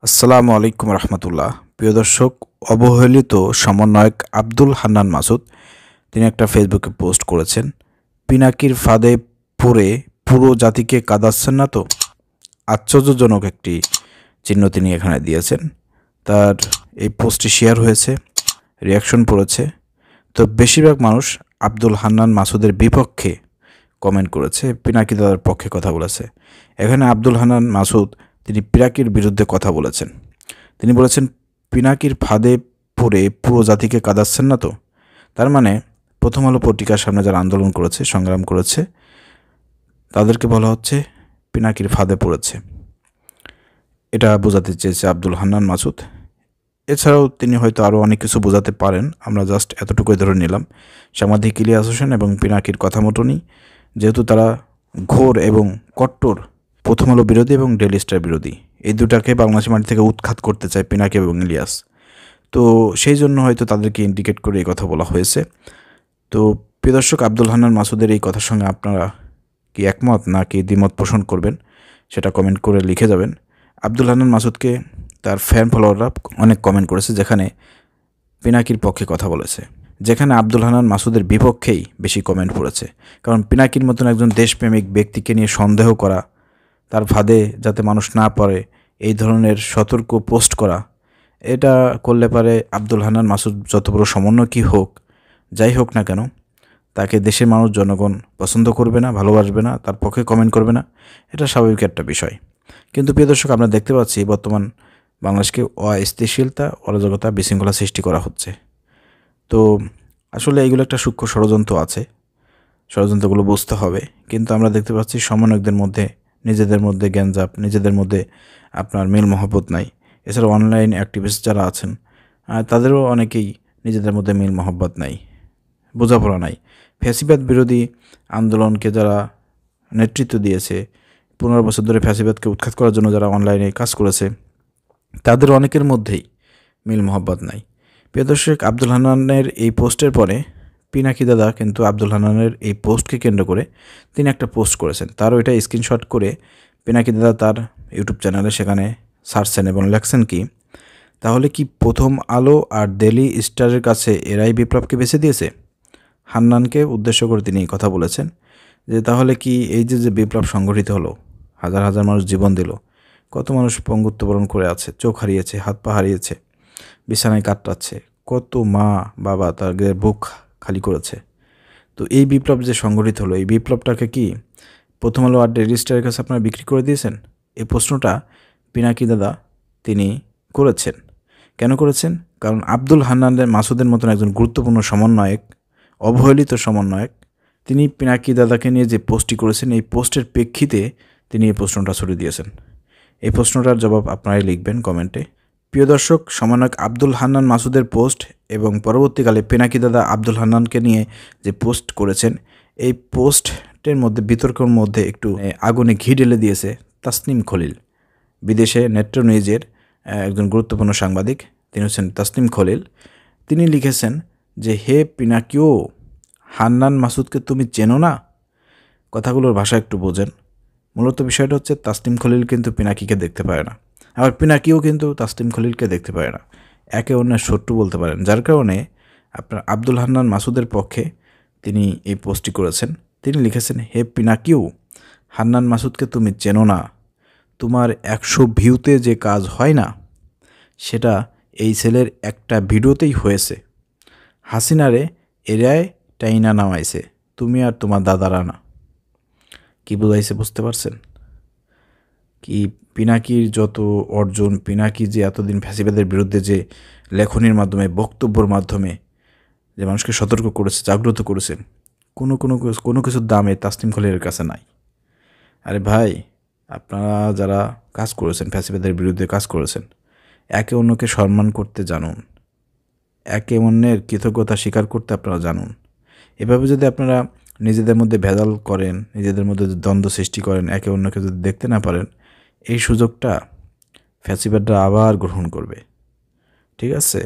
আসসালামু আলাইকুম রহমতুল্লাহ। প্রিয় দর্শক, অবহেলিত সমন্বয়ক আব্দুল হান্নান মাসুদ তিনি একটা ফেসবুকে পোস্ট করেছেন, পিনাকির ফাঁদে পড়ে পুরো জাতিকে কাঁদাচ্ছেন না তো? আশ্চর্যজনক একটি চিহ্ন তিনি এখানে দিয়েছেন। তার এই পোস্টটি শেয়ার হয়েছে, রিয়াকশন পড়েছে। তো বেশিরভাগ মানুষ আব্দুল হান্নান মাসুদের বিপক্ষে কমেন্ট করেছে, পিনাকি দাদার পক্ষে কথা বলেছে। এখানে আব্দুল হান্নান মাসুদ তিনি পিনাকির বিরুদ্ধে কথা বলেছেন। তিনি বলেছেন, পিনাকির ফাঁদে পড়ে পুরো জাতিকে কাঁদাচ্ছেন না তো? তার মানে প্রথম আলো পত্রিকার সামনে যারা আন্দোলন করেছে, সংগ্রাম করেছে, তাদেরকে বলা হচ্ছে পিনাকির ফাঁদে পড়েছে। এটা বোঝাতে চেয়েছে আব্দুল হান্নান মাসুদ। এছাড়াও তিনি হয়তো আরও অনেক কিছু বোঝাতে পারেন, আমরা জাস্ট এতটুকুই ধরে নিলাম। সাংবাদিক ইলিয়াস হোসেন এবং পিনাকির কথা মতনই, যেহেতু তারা ঘোর এবং কট্টর প্রথম আলো বিরোধী এবং ডেইলি স্টার বিরোধী, এই দুটাকে বাংলাদেশের মাটি থেকে উৎখাত করতে চায় পিনাকি এবং ইলিয়াস। তো সেই জন্য হয়তো তাদেরকে ইন্ডিকেট করে এই কথা বলা হয়েছে। তো প্রিয় দর্শক, আব্দুল হান্নান মাসুদের এই কথার সঙ্গে আপনারা কি একমত নাকি দ্বিমত পোষণ করবেন, সেটা কমেন্ট করে লিখে যাবেন। আব্দুল হান্নান মাসুদকে তার ফ্যান ফলোয়াররা অনেক কমেন্ট করেছে, যেখানে পিনাকির পক্ষে কথা বলেছে, যেখানে আব্দুল হান্নান মাসুদের বিপক্ষেই বেশি কমেন্ট পড়েছে। কারণ পিনাকির মতন একজন দেশপ্রেমিক ব্যক্তিকে নিয়ে সন্দেহ করা, তার ফাঁদে যাতে মানুষ না পড়ে এই ধরনের সতর্ক পোস্ট করা, এটা করলে পারে আব্দুল হান্নান মাসুদ যত বড় সমন্বয়কই হোক, যাই হোক না কেন, তাকে দেশের মানুষ জনগণ পছন্দ করবে না, ভালোবাসবে না, তার পক্ষে কমেন্ট করবে না। এটা স্বাভাবিক একটা বিষয়। কিন্তু প্রিয় দর্শক, আমরা দেখতে পাচ্ছি বর্তমান বাংলাদেশকে অস্থিতিশীলতা, অরাজকতা, বিশৃঙ্খলা সৃষ্টি করা হচ্ছে। তো আসলে এইগুলো একটা সূক্ষ্ম ষড়যন্ত্র আছে, ষড়যন্ত্রগুলো বুঝতে হবে। কিন্তু আমরা দেখতে পাচ্ছি সমন্বয়কদের মধ্যে নিজেদের মধ্যে গ্যাঞ্জাপ, নিজেদের মধ্যে আপনার মিল মহব্বত নাই। এছাড়া অনলাইন অ্যাক্টিভিস্ট যারা আছেন, তাদেরও অনেকেই নিজেদের মধ্যে মিল মহব্বত নাই, বোঝাপড়া নাই। ফ্যাসিবাদ বিরোধী আন্দোলনকে যারা নেতৃত্ব দিয়েছে, 15 বছর ধরে ফ্যাসিবাদকে উৎখাত করার জন্য যারা অনলাইনে কাজ করেছে, তাদের অনেকের মধ্যেই মিল মহব্বত নাই। প্রিয় দর্শক, আব্দুল হান্নানের এই পোস্টের পরে পিনাকি দাদা কিন্তু আব্দুল হান্নানের এই পোস্টকে কেন্দ্র করে তিনি একটা পোস্ট করেছেন। তারও এটা স্ক্রিনশট করে পিনাকি দাদা তার ইউটিউব চ্যানেলে সেখানে ছাড়ছেন এবং লেখছেন কি, তাহলে কি প্রথম আলো আর ডেইলি স্টারের কাছে এরাই বিপ্লবকে বেছে দিয়েছে? হান্নানকে উদ্দেশ্য করে তিনি কথা বলেছেন যে তাহলে কি এই যে বিপ্লব সংগঠিত হলো, হাজার হাজার মানুষ জীবন দিল, কত মানুষ পঙ্গুত্ব বরণ করে আছে, চোখ হারিয়েছে, হাত পা হারিয়েছে, বিছানায় কাতরাচ্ছে, কত মা বাবা তার বুক খালি করেছে। তো এই বিপ্লব যে সংগঠিত হলো, এই বিপ্লবটাকে কি প্রথম আলো আর ডেইলি স্টারের কাছে আপনারা বিক্রি করে দিয়েছেন? এই প্রশ্নটা পিনাকি দাদা তিনি করেছেন। কেন করেছেন? কারণ আব্দুল হান্নান মাসুদের মতন একজন গুরুত্বপূর্ণ সমন্বয়ক, অবহেলিত সমন্বয়ক, তিনি পিনাকি দাদাকে নিয়ে যে পোস্টটি করেছেন, এই পোস্টের প্রেক্ষিতে তিনি এই প্রশ্নটা ছড়িয়ে দিয়েছেন। এই প্রশ্নটার জবাব আপনারাই লিখবেন কমেন্টে। প্রিয় দর্শক, সমন্বয়ক আব্দুল হান্নান মাসুদের পোস্ট এবং পরবর্তীকালে পিনাকি দাদা আব্দুল হান্নানকে নিয়ে যে পোস্ট করেছেন, এই পোস্টের মধ্যে বিতর্কের মধ্যে একটু আগুনে ঘি ঢেলে দিয়েছে তাসনিম খলিল, বিদেশে নেত্র নিউজের একজন গুরুত্বপূর্ণ সাংবাদিক। তিনি হচ্ছেন তাসনিম খলিল। তিনি লিখেছেন যে, হে পিনাকিও, হান্নান মাসুদকে তুমি চেনো না? কথাগুলোর ভাষা একটু বোঝেন। মূলত বিষয়টা হচ্ছে তাসনিম খলিল কিন্তু পিনাকিকে দেখতে পারে না, আবার পিনাকিও কিন্তু তাসনিম খলিলকে দেখতে পারে না। একে অন্যের শত্রু বলতে পারেন, যার কারণে আপনার আব্দুল হান্নান মাসুদের পক্ষে তিনি এই পোস্টটি করেছেন। তিনি লিখেছেন, হে পিনাকিও, হান্নান মাসুদকে তুমি চেনো না? তোমার 100 ভিউতে যে কাজ হয় না, সেটা এই ছেলের একটা ভিডিওতেই হয়েছে। হাসিনারে এরাই টাইনা নামাইছে, তুমি আর তোমার দাদারা না। কী বোঝাইছে বুঝতে পারছেন? কি পিনাকির যত অর্জন, পিনাকি যে এতদিন ফ্যাসিবাদের বিরুদ্ধে যে লেখনীর মাধ্যমে, বক্তব্যের মাধ্যমে যে মানুষকে সতর্ক করেছে, জাগ্রত করেছেন, কোনো কিছুর দামে তাসনিম খলিলের কাছে নাই। আরে ভাই, আপনারা যারা কাজ করেছেন, ফ্যাসিবাদের বিরুদ্ধে কাজ করেছেন, একে অন্যকে সম্মান করতে জানুন, একে অন্যের কৃতজ্ঞতা স্বীকার করতে আপনারা জানুন। এভাবে যদি আপনারা নিজেদের মধ্যে ভেজাল করেন, নিজেদের মধ্যে দ্বন্দ্ব সৃষ্টি করেন, একে অন্যকে যদি দেখতে না পারেন, এই সুযোগটা ফ্যাসিবাদরা আবার গ্রহণ করবে। ঠিক আছে?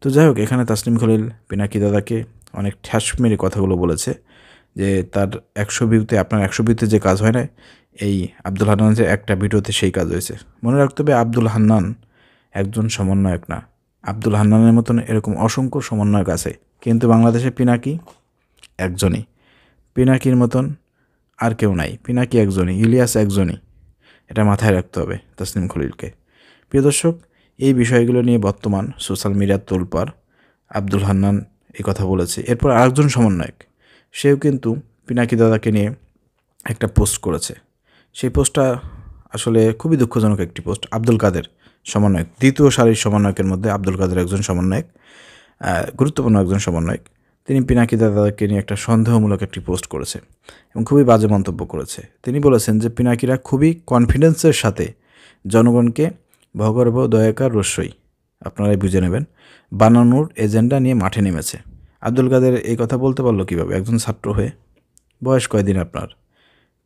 তো যাই হোক, এখানে তাসনিম খলিল পিনাকি দাদাকে অনেক ঠ্যাস মেরে কথাগুলো বলেছে যে তার 100 ভিউতে, আপনার 100 ভিউতে যে কাজ হয় না, এই আব্দুল হান্নানের একটা ভিডিওতে সেই কাজ হয়েছে। মনে রাখতে হবে, আব্দুল হান্নান একজন সমন্বয়ক না। আব্দুল হান্নানের মতন এরকম অসংখ্য সমন্বয়ক আছে, কিন্তু বাংলাদেশে পিনাকি একজনই। পিনাকির মতন আর কেউ নাই, পিনাকি একজনই, ইলিয়াস একজনই। এটা মাথায় রাখতে হবে তাসনিম খলিলকে। প্রিয় দর্শক, এই বিষয়গুলো নিয়ে বর্তমান সোশ্যাল মিডিয়ার তোলপাড়। আব্দুল হান্নান এই কথা বলেছে। এরপর আরেকজন সমন্বয়ক, সেও কিন্তু পিনাকি দাদাকে নিয়ে একটা পোস্ট করেছে। সেই পোস্টটা আসলে খুবই দুঃখজনক একটি পোস্ট। আব্দুল কাদের সমন্বয়ক, দ্বিতীয় সারির সমন্বয়কের মধ্যে আব্দুল কাদের একজন সমন্বয়ক, গুরুত্বপূর্ণ একজন সমন্বয়ক। তিনি পিনাকি দাদাকে নিয়ে একটা সন্দেহমূলক একটি পোস্ট করেছে এবং খুবই বাজে মন্তব্য করেছে। তিনি বলেছেন যে পিনাকিরা খুবই কনফিডেন্সের সাথে জনগণকে ভগর্ভ দয়াকার রস্যই, আপনারাই বুঝে নেবেন, বানানোর এজেন্ডা নিয়ে মাঠে নেমেছে। আব্দুল কাদের এই কথা বলতে পারলো কীভাবে একজন ছাত্র হয়ে? বয়স কয়দিন আপনার?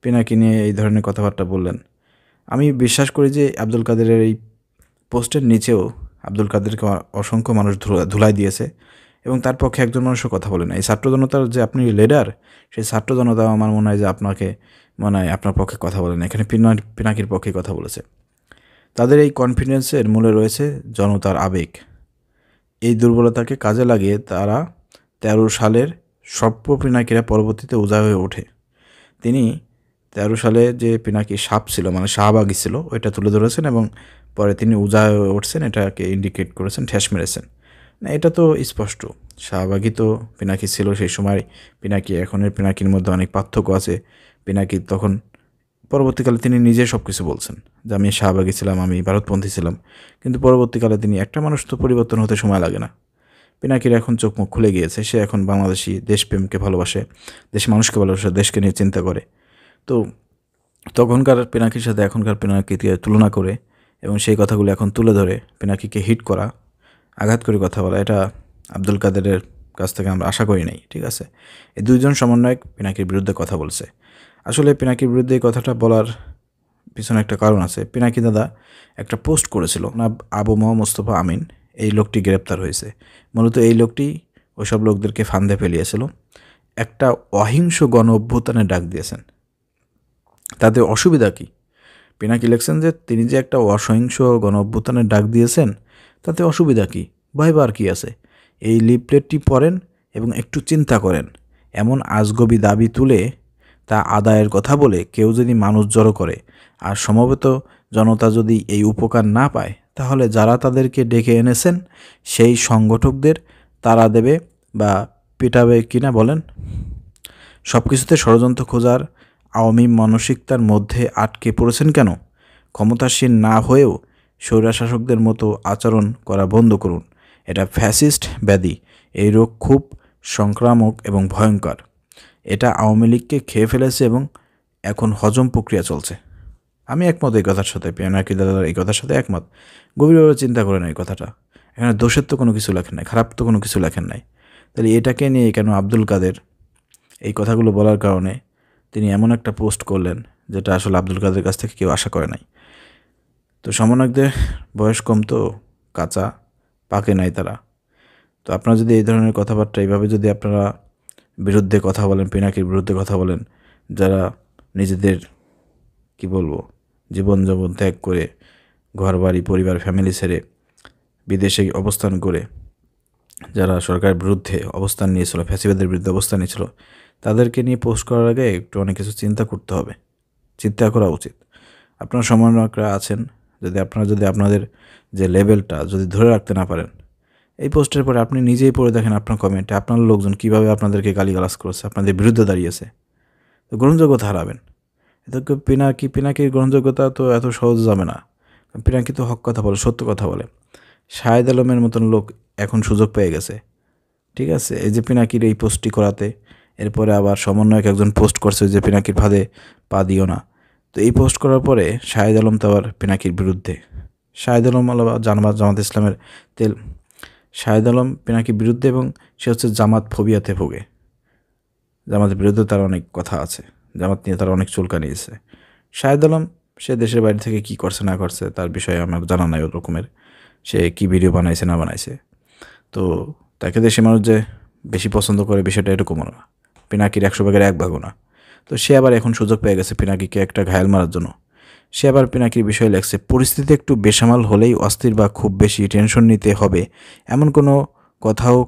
পিনাকি নিয়ে এই ধরনের কথাবার্তা বললেন। আমি বিশ্বাস করি যে আব্দুল কাদেরের এই পোস্টের নিচেও আব্দুল কাদেরকে অসংখ্য মানুষ ধুলাই দিয়েছে এবং তার পক্ষে একজন মানুষও কথা বলে না। এই ছাত্র জনতার যে আপনি লিডার, সেই ছাত্র জনতা আমার মনে হয় যে আপনাকে আপনার পক্ষে কথা বলে না, এখানে পিনাকির পক্ষে কথা বলেছে। তাদের এই কনফিডেন্সের মূলে রয়েছে জনতার আবেগ। এই দুর্বলতাকে কাজে লাগিয়ে তারা 13 সালের সভ্য পিনাকিরা পরবর্তীতে উজাড় হয়ে ওঠে। তিনি 13 সালে যে পিনাকি সাপ ছিল, শাহবাগী ছিল, ওইটা তুলে ধরেছেন এবং পরে তিনি উজাড় হয়ে উঠছেন, এটাকে ইন্ডিকেট করেছেন, ঠেস মেরেছেন। না, এটা তো স্পষ্ট, শাহবাগী তো পিনাকি ছিল সেই সময়। পিনাকি এখনের পিনাকির মধ্যে অনেক পার্থক্য আছে। পিনাকি তখন, পরবর্তীকালে তিনি নিজে সব কিছু বলছেন যে আমি শাহবাগী ছিলাম, আমি ভারতপন্থী ছিলাম, কিন্তু পরবর্তীকালে তিনি, একটা মানুষ তো পরিবর্তন হতে সময় লাগে না। পিনাকির এখন চোখ মুখ খুলে গিয়েছে, সে এখন বাংলাদেশি, দেশপ্রেমকে ভালোবাসে, দেশের মানুষকে ভালোবাসে, দেশকে নিয়ে চিন্তা করে। তো তখনকার পিনাকির সাথে এখনকার পিনাকিকে তুলনা করে এবং সেই কথাগুলো এখন তুলে ধরে পিনাকিকে হিট করা, আঘাত করে কথা বলা, এটা আব্দুল কাদেরের কাছ থেকে আমরা আশা করি নাই। ঠিক আছে, এই দুইজন সমন্বয়ক পিনাকির বিরুদ্ধে কথা বলছে। আসলে পিনাকির বিরুদ্ধে এই কথাটা বলার পিছনে একটা কারণ আছে। পিনাকি দাদা একটা পোস্ট করেছিল না, আবু মোস্তফা আমিন, এই লোকটি গ্রেপ্তার হয়েছে। মূলত এই লোকটি ওইসব লোকদেরকে ফান্দে ফেলিয়েছিল, একটা অহিংস গণ অভ্যুত্থানের ডাক দিয়েছেন। তাতে অসুবিধা কী? পিনাকি লিখছেন যে তিনি যে একটা অসহিংস গণ অভ্যুত্থানের ডাক দিয়েছেন, তাতে অসুবিধা কী, ভাইবার কী আছে? এই লিফলেটটি পড়েন এবং একটু চিন্তা করেন। এমন আজগবি দাবি তুলে তা আদায়ের কথা বলে কেউ যদি মানুষ জড়ো করে আর সমবেত জনতা যদি এই উপকার না পায়, তাহলে যারা তাদেরকে ডেকে এনেছেন সেই সংগঠকদের তারা দেবে বা পিটাবে কিনা বলেন? সব কিছুতে ষড়যন্ত্র খোঁজার আওয়ামী মানসিকতার মধ্যে আটকে পড়েছেন কেন? ক্ষমতাসীন না হয়েও স্বৈরশাসকদের মতো আচরণ করা বন্ধ করুন। এটা ফ্যাসিস্ট ব্যাধি। এই রোগ খুব সংক্রামক এবং ভয়ঙ্কর। এটা আওয়ামী লীগকে খেয়ে ফেলেছে এবং এখন হজম প্রক্রিয়া চলছে। আমি একমত এই কথার সাথে, পিনাকি দাদার এই কথার সাথে একমত। গভীরভাবে চিন্তা করেন এই কথাটা। এখানে দোষের তো কোনো কিছু লেখেন নাই, খারাপ তো কোনো কিছু লেখেন নাই। তাহলে এটাকে নিয়ে কেন আব্দুল কাদের এই কথাগুলো বলার কারণে তিনি এমন একটা পোস্ট করলেন যেটা আসলে আব্দুল কাদের কাছ থেকে কেউ আশা করে নাই। তো সমন্বয়কদের বয়স কম, তো কাঁচা, পাকে নাই তারা। তো আপনারা যদি এই ধরনের কথাবার্তা এইভাবে যদি আপনারা বিরুদ্ধে কথা বলেন, পিনাকির বিরুদ্ধে কথা বলেন, যারা নিজেদের কি বলবো জীবনযাপন ত্যাগ করে, ঘর বাড়ি পরিবার ফ্যামিলি ছেড়ে বিদেশে অবস্থান করে যারা সরকারের বিরুদ্ধে অবস্থান নিয়েছিল, ফ্যাসিবাদের বিরুদ্ধে অবস্থান নিয়েছিল, তাদেরকে নিয়ে পোস্ট করার আগে একটু অনেক কিছু চিন্তা করতে হবে, চিন্তা করা উচিত। আপনারা সমন্বয়করা আছেন, যদি আপনাদের যে লেভেলটা যদি ধরে রাখতে না পারেন, এই পোস্টের পরে আপনি নিজেই পড়ে দেখেন আপনার কমেন্টে আপনার লোকজন কীভাবে আপনাদেরকে গালিগালাজ করেছে, আপনাদের বিরুদ্ধে দাঁড়িয়েছে। তো গ্রহণযোগ্যতা হারাবেন। এদেরকে পিনাকির গ্রহণযোগ্যতা তো এত সহজ যাবে না। পিনাকি তো হক কথা বলে, সত্য কথা বলে। শাহেদ আলমের মতন লোক এখন সুযোগ পেয়ে গেছে। ঠিক আছে, এই যে পিনাকির এই পোস্টটি করাতে, এরপরে আবার সমন্বয়ক একজন পোস্ট করছে যে পিনাকির ফাঁদে পা দিও না। তো এই পোস্ট করার পরে শাহেদ আলম তো আবার পিনাকির বিরুদ্ধে। শাহেদ আলম জামাত ইসলামের তেল। শাহেদ আলম পিনাকির বিরুদ্ধে এবং সে হচ্ছে জামাত ফোবিয়াতে ভোগে। জামাতের বিরুদ্ধে তার অনেক কথা আছে, জামাত নিয়ে তার অনেক চুলকানিয়েছে। শাহেদ আলম সে দেশের বাইরে থেকে কি করছে না করছে তার বিষয়ে আমার জানা নাই ওই রকমের, সে কি ভিডিও বানাইছে না বানাইছে। তো তাকে দেশের মানুষ যে বেশি পছন্দ করে বিষয়টা এরকমও না, পিনাকির 100 ভাগের 1 ভাগও না। তো সে আবার এখন সুযোগ পেয়ে গেছে পিনাকিকে একটা ঘায়াল মারার জন্য। সে আবার পিনাকির বিষয়ে লেখছে, পরিস্থিতি একটু বেসামাল হলেই অস্থির বা খুব বেশি টেনশন নিতে হবে এমন কোনো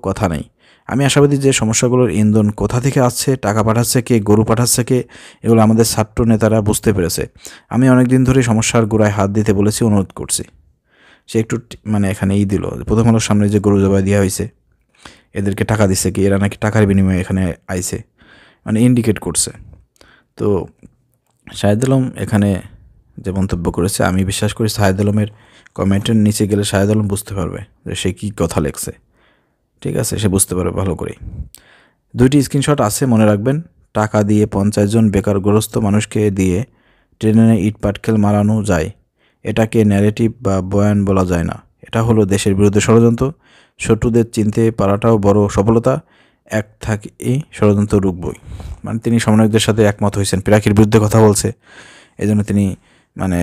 কথা নেই। আমি আশাবাদী যে সমস্যাগুলোর ইন্ধন কোথা থেকে আসছে, টাকা পাঠাচ্ছে কে, গরু পাঠাচ্ছে কে, এগুলো আমাদের ছাত্র নেতারা বুঝতে পেরেছে। আমি অনেকদিন ধরে সমস্যার গোড়ায় হাত দিতে বলেছি, অনুরোধ করছি। সে একটু মানে এখানে দিল, প্রথম আলোর সামনে যে গরু জবাই দেওয়া হয়েছে, এদেরকে টাকা দিচ্ছে কি, এরা নাকি টাকার বিনিময়ে এখানে আইছে, মানে ইন্ডিকেট করছে। তো শাহেদ আলম এখানে যে মন্তব্য করেছে, আমি বিশ্বাস করি শাহেদ আলমের কমেন্টের নিচে গেলে শাহেদ আলম বুঝতে পারবে যে সে কী কথা লেখছে। ঠিক আছে, সে বুঝতে পারবে ভালো করেই। 2টি স্ক্রিনশট আছে, মনে রাখবেন। টাকা দিয়ে 50 জন বেকারগ্রস্ত মানুষকে দিয়ে ট্রেনে ইট পাটকেল মারানো যায়, এটাকে ন্যারেটিভ বা বয়ান বলা যায় না। এটা হলো দেশের বিরুদ্ধে ষড়যন্ত্র। শত্রুদের চিনতে পারাটাও বড় সফলতা। এক থাকে এই ষড়যন্ত্র রুখবই। মানে তিনি সমন্বয়কদের সাথে একমত হয়েছেন, পিনাকির বিরুদ্ধে কথা বলছে, এই জন্য তিনি মানে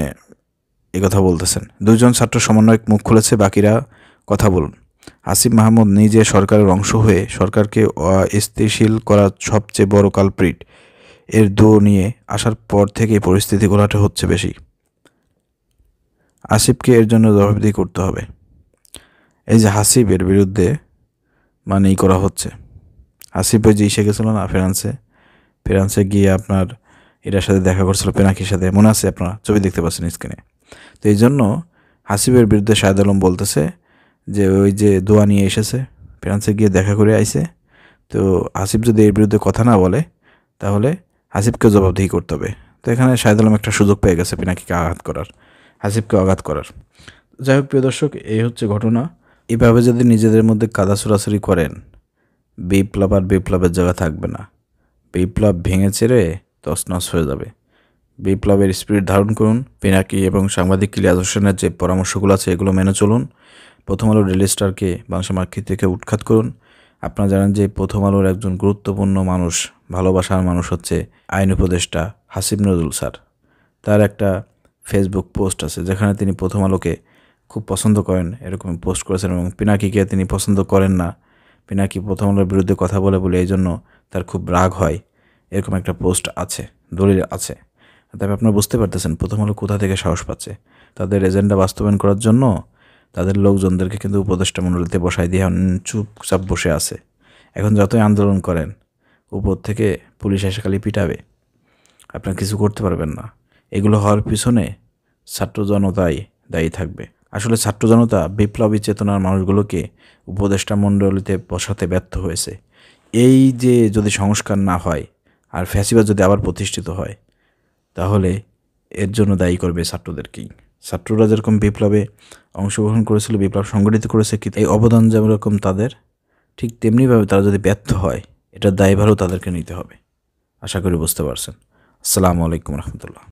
এই কথা বলতেছেন। 2জন ছাত্র সমন্বয়ক মুখ খুলেছে, বাকিরা কথা বলুন। আসিফ মাহমুদ নিজে সরকারের অংশ হয়ে সরকারকে অস্থিতিশীল করার সবচেয়ে বড় কালপ্রিট। এর নিয়ে আসার পর থেকে পরিস্থিতি ঘোলাটে হচ্ছে বেশি। আসিফকে এর জন্য জবাবদিহি করতে হবে। এই যে হাসিবের বিরুদ্ধে মানে করা হচ্ছে, হাসিব ওই যে ইসে গেছিল না ফ্রান্সে গিয়ে আপনার এটার সাথে দেখা করছিল, পিনাকির সাথে, মনে আছে আপনারা, ছবি দেখতে পাচ্ছেন স্ক্রিনে। তো এই জন্য হাসিবের বিরুদ্ধে শাহেদ আলম বলতেছে যে ওই যে দোয়া নিয়ে এসেছে, ফ্রান্সে গিয়ে দেখা করে আইছে, তো হাসিব যদি এর বিরুদ্ধে কথা না বলে তাহলে হাসিবকে জবাবদিহি করতে হবে। তো এখানে শাহেদ আলম একটা সুযোগ পেয়ে গেছে পিনাকিকে আঘাত করার, হাসিবকে আঘাত করার। যাই হোক প্রিয় দর্শক, এই হচ্ছে ঘটনা। এভাবে যদি নিজেদের মধ্যে কাদা ছুড়াছুড়ি করেন, বিপ্লব আর বিপ্লবের জায়গা থাকবে না। বিপ্লব ভেঙে চেড়ে তছনছ হয়ে যাবে। বিপ্লবের স্পিরিট ধারণ করুন। পিনাকি এবং সাংবাদিক ইলিয়াস হোসেনের যে পরামর্শগুলো আছে এগুলো মেনে চলুন। প্রথম আলো ডেইলি স্টারকে বাংলা মার্কেট থেকে উৎখাত করুন। আপনারা জানেন যে প্রথম আলোর একজন গুরুত্বপূর্ণ মানুষ, ভালোবাসার মানুষ হচ্ছে আইন উপদেষ্টা হাসিব নজরুল স্যার। তার একটা ফেসবুক পোস্ট আছে যেখানে তিনি প্রথম আলোকে খুব পছন্দ করেন, এরকম পোস্ট করেছেন, এবং পিনাকিকে তিনি পছন্দ করেন না, পিনাকি প্রথম আলোর বিরুদ্ধে কথা বলে এই জন্য তার খুব রাগ হয়, এরকম একটা পোস্ট আছে, দলিল আছে। তবে আপনারা বুঝতে পারতেছেন প্রথম আলো কোথা থেকে সাহস পাচ্ছে। তাদের এজেন্ডা বাস্তবায়ন করার জন্য তাদের লোকজনদেরকে কিন্তু উপদেষ্টা মণ্ডলীতে বসায় দিয়ে চুপচাপ বসে আছে। এখন যতই আন্দোলন করেন, উপর থেকে পুলিশ এসে খালি পিটাবে, আপনারা কিছু করতে পারবেন না। এগুলো হওয়ার পিছনে ছাত্র জনতাই দায়ী থাকবে। আসলে ছাত্র জনতা বিপ্লবী চেতনার মানুষগুলোকে উপদেষ্টা মণ্ডলীতে বসাতে ব্যর্থ হয়েছে। এই যে যদি সংস্কার না হয় আর ফ্যাসিবাদ যদি আবার প্রতিষ্ঠিত হয়, তাহলে এর জন্য দায়ী করবে ছাত্রদেরকেই। ছাত্ররা যেরকম বিপ্লবে অংশগ্রহণ করেছিল, বিপ্লব সংগঠিত করেছে, কি এই অবদান যেরকম তাদের, ঠিক তেমনিভাবে তারা যদি ব্যর্থ হয়, এটার দায়ভারও তাদেরকে নিতে হবে। আশা করি বুঝতে পারছেন। আসসালামু আলাইকুম রহমতুল্লাহ।